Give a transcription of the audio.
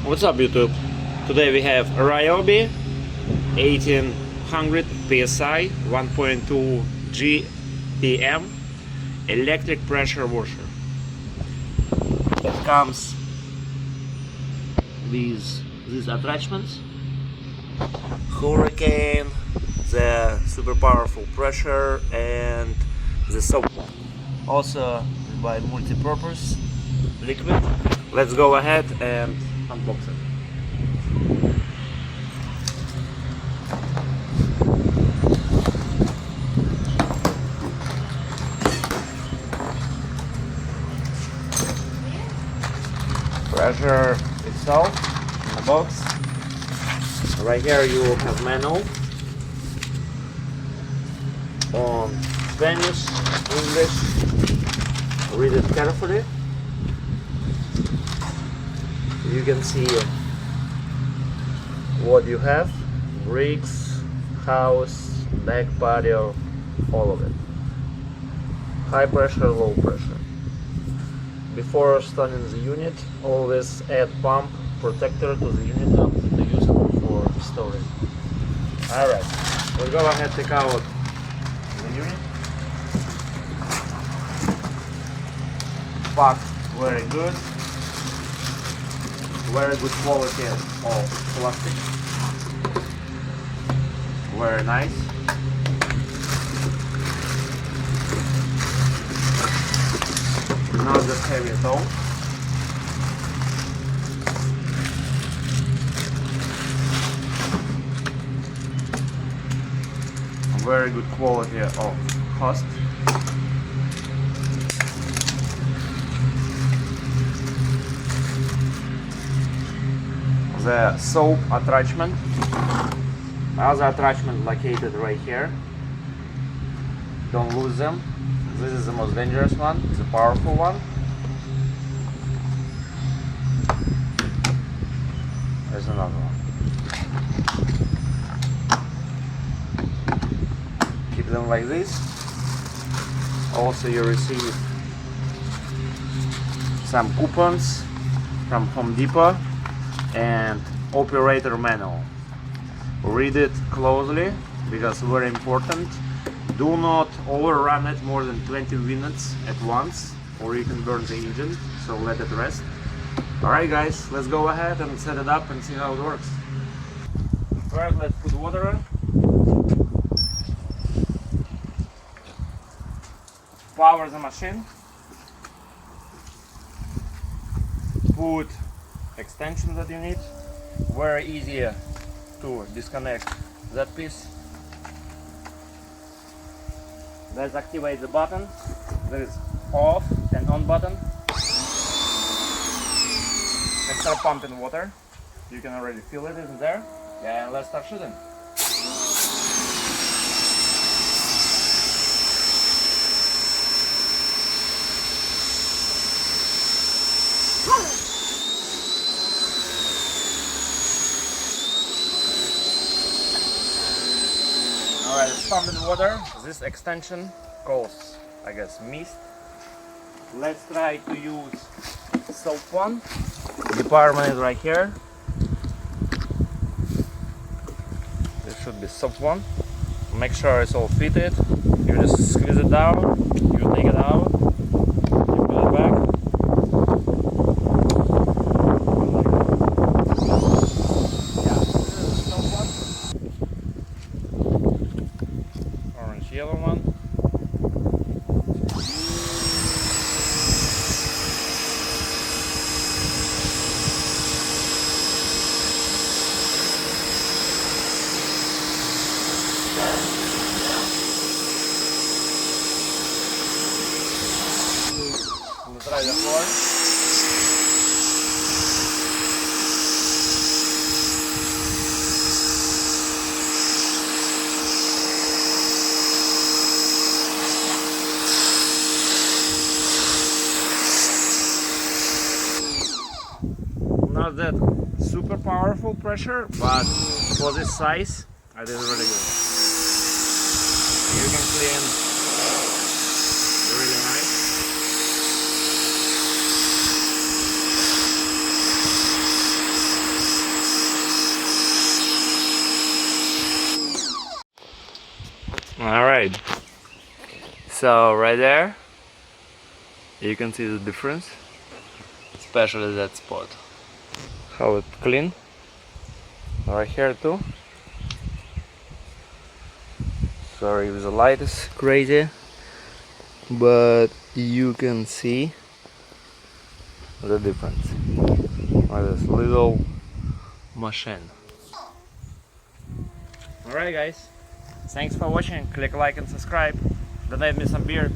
What's up, YouTube? Today we have Ryobi 1800 PSI 1.2 GPM electric pressure washer. It comes with these attachments: hurricane, the super powerful pressure, and the soap. Also we buy multi-purpose liquid. Let's go ahead and unbox it. Pressure itself in the box. Right here you will have manual on Spanish, English. Read it carefully. You can see what you have: bricks, house, back patio, all of it. High pressure, low pressure. Before starting the unit, always add pump protector to the unit to use it for storage. Alright, we'll go ahead and take out the unit. Packed very good. Very good quality of plastic. Very nice. Not just heavy at all. Very good quality of host. The soap attachment. Other attachment located right here. Don't lose them. This is the most dangerous one, the powerful one. There's another one. Keep them like this. Also you receive some coupons from Home Depot and operator manual. Read it closely because very important. Do not overrun it more than 20 minutes at once, or you can burn the engine, so let it rest. Alright guys, let's go ahead and set it up and see how it works. First, let's put water in. Power the machine. Put extension that you need. Very easy to disconnect that piece. Let's activate the button. There is off and on button. Let's start pumping water. You can already feel it, isn't there? Yeah, and let's start shooting. Alright, it's pumping water. This extension calls, I guess, mist. Let's try to use soap one. The department is right here. There should be soap one. Make sure it's all fitted. You just squeeze it down, you take it out, you put it back. Yellow one. Let's try the floor. Not that super powerful pressure, but for this size, it is really good. You can clean really nice. Alright, so right there you can see the difference, especially that spot, how it's clean. Right here too. Sorry if the light is crazy, but you can see the difference with this little machine. Alright guys, thanks for watching, click like and subscribe, donate me some beer.